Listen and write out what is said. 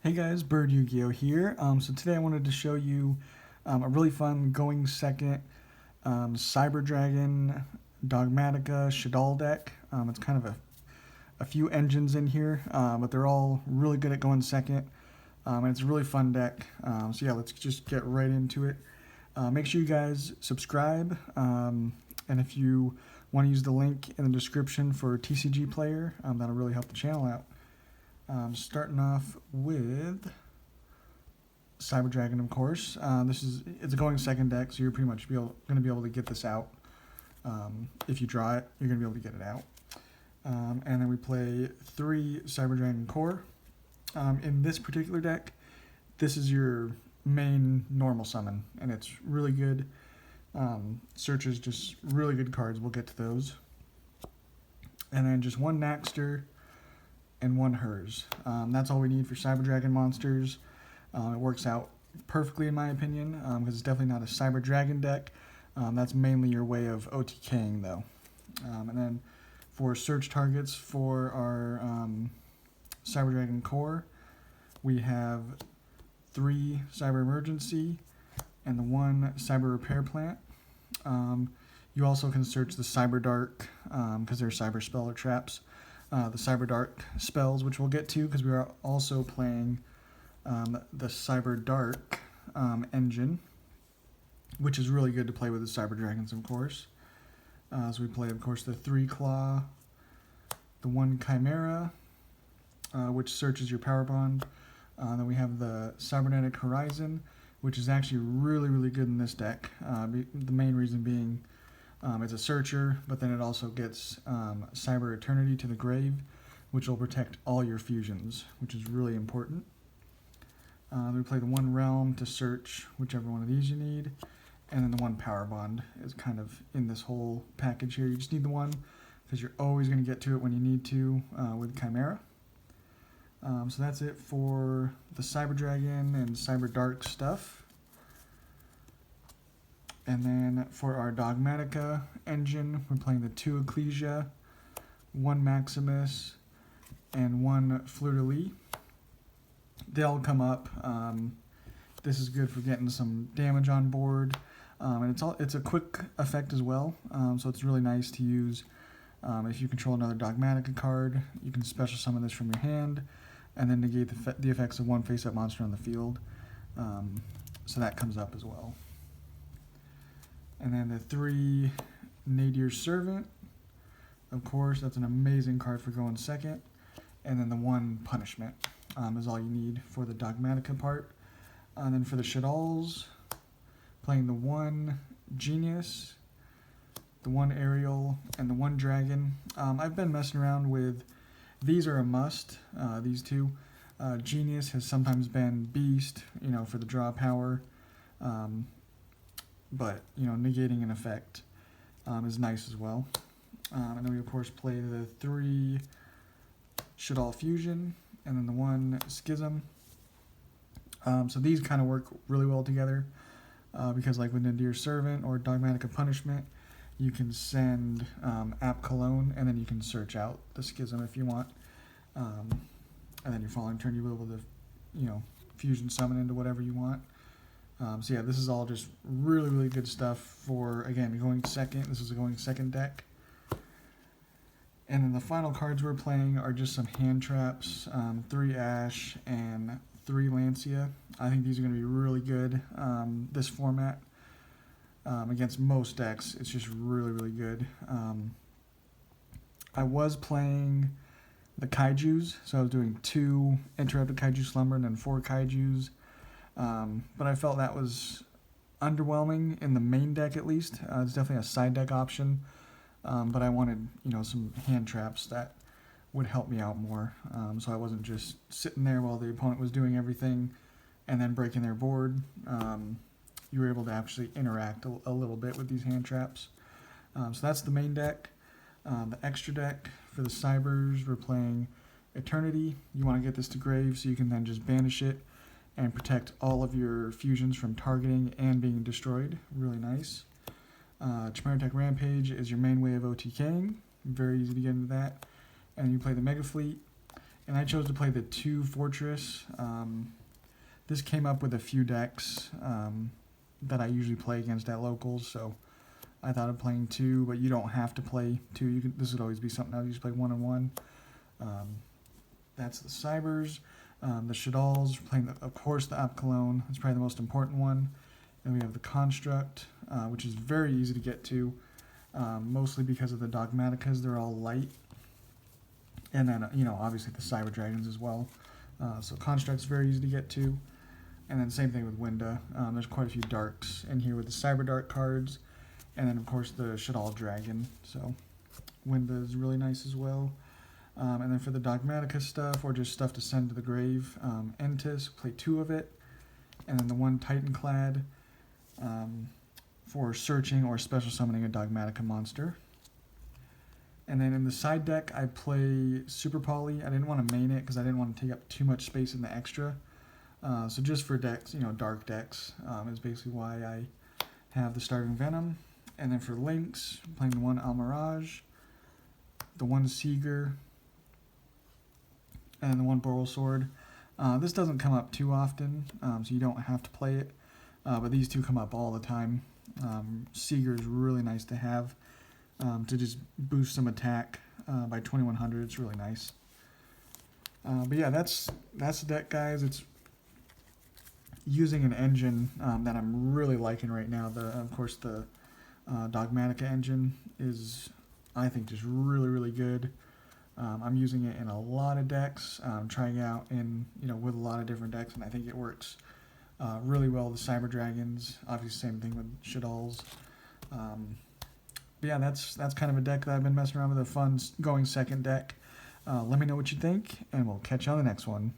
Hey guys, Bird Yu-Gi-Oh here. So today I wanted to show you a really fun going second Cyber Dragon Dogmatika Shaddoll deck. It's kind of a few engines in here, but they're all really good at going second. And it's a really fun deck. So yeah, let's just get right into it. Make sure you guys subscribe, and if you want to use the link in the description for TCG Player, that'll really help the channel out. Starting off with Cyber Dragon, of course. It's a going second deck, so you're pretty much going to be able to get this out. If you draw it, you're going to be able to get it out. And then we play 3 Cyber Dragon Core. In this particular deck, this is your main normal summon, and it's really good. Searches just really good cards. We'll get to those. And then just 1 Naxter and 1 Hers. That's all we need for Cyber Dragon monsters. It works out perfectly in my opinion, because it's definitely not a Cyber Dragon deck. That's mainly your way of OTKing though. And then for search targets for our Cyber Dragon Core, we have 3 Cyber Emergency and the 1 Cyber Repair Plant. You also can search the Cyber Dark, because they're Cyber Spell or traps. The Cyber Dark spells, which we'll get to because we are also playing the Cyber Dark engine, which is really good to play with the Cyber Dragons, of course. So we play, of course, the 3 Claw, the 1 Chimera, which searches your power bond. Then we have the Cybernetic Horizon, which is actually really, really good in this deck. The main reason being it's a searcher, but then it also gets Cyber Eternity to the grave, which will protect all your fusions, which is really important. We play the 1 Realm to search whichever one of these you need, and then the 1 Power Bond is kind of in this whole package here. You just need the 1 because you're always going to get to it when you need to with Chimera. So that's it for the Cyber Dragon and Cyber Dark stuff. And then for our Dogmatika engine, we're playing the 2 Ecclesia, 1 Maximus, and 1 Fleur-de-Lis. They all come up. This is good for getting some damage on board, and it's a quick effect as well. So it's really nice to use if you control another Dogmatika card. You can special summon this from your hand, and then negate the effects of 1 face-up monster on the field. So that comes up as well. And then the 3 Nadir's Servant, of course, that's an amazing card for going second. And then the 1 Punishment is all you need for the Dogmatika part. And then for the Shaddolls, playing the 1 Genius, the 1 Aerial, and the 1 Dragon. I've been messing around with, these are a must, these 2. Genius has sometimes been Beast, for the draw power. But, negating an effect is nice as well. And then we, of course, play the 3 Shaddoll Fusion, and then the 1 Schism. So these kind of work really well together, because like with Nadir's Servant or Dogmatika Punishment, you can send App Cologne, and then you can search out the Schism if you want. And then your following turn, you'll be able to, fusion summon into whatever you want. So yeah, this is all just really, really good stuff for, again, going second. This is a going second deck. And then the final cards we're playing are just some hand traps, 3 Ash and 3 Lancia. I think these are going to be really good, this format. Against most decks, it's just really, really good. I was playing the Kaijus, so I was doing 2 Interrupted Kaiju Slumber and then 4 Kaijus. But I felt that was underwhelming in the main deck at least. It's definitely a side deck option, but I wanted some hand traps that would help me out more, so I wasn't just sitting there while the opponent was doing everything and then breaking their board. You were able to actually interact a little bit with these hand traps. So that's the main deck. The extra deck for the Cybers, we're playing Eternity. You want to get this to grave so you can then just banish it and protect all of your fusions from targeting and being destroyed. Really nice. Chimera Rampage is your main way of OTKing. Very easy to get into that. And you play the Mega Fleet, And I chose to play the 2 Fortress. This came up with a few decks that I usually play against at locals, so I thought of playing 2, but you don't have to play 2. This would always be something else. You just play 1 and 1. That's the Cybers. The Shaddolls, playing, of course, the Apcalone. That's probably the most important one. Then we have the Construct, which is very easy to get to, mostly because of the Dogmatikas. They're all light. And then, obviously the Cyber Dragons as well. So Construct's very easy to get to. And then same thing with Winda. There's quite a few darks in here with the Cyber Dark cards. And then, of course, the Shaddoll Dragon. So Winda is really nice as well. And then for the Dogmatika stuff, or just stuff to send to the grave, Entis, play 2 of it. And then the 1 Titanclad for searching or special summoning a Dogmatika monster. And then in the side deck, I play Super Poly. I didn't want to main it because I didn't want to take up too much space in the extra. So just for decks, dark decks, is basically why I have the Starving Venom. And then for links, I'm playing the 1 Almirage, the 1 Seeger, and the 1 Boral Sword. This doesn't come up too often, so you don't have to play it, but these 2 come up all the time. Seeger is really nice to have to just boost some attack by 2100. It's really nice. But yeah, that's the deck, guys. It's using an engine that I'm really liking right now. Of course, the Dogmatika engine is, I think, just really, really good. I'm using it in a lot of decks, trying out with a lot of different decks, and I think it works really well. The Cyber Dragons, obviously, same thing with Shaddolls. But yeah, that's kind of a deck that I've been messing around with, a fun going second deck. Let me know what you think, and we'll catch you on the next one.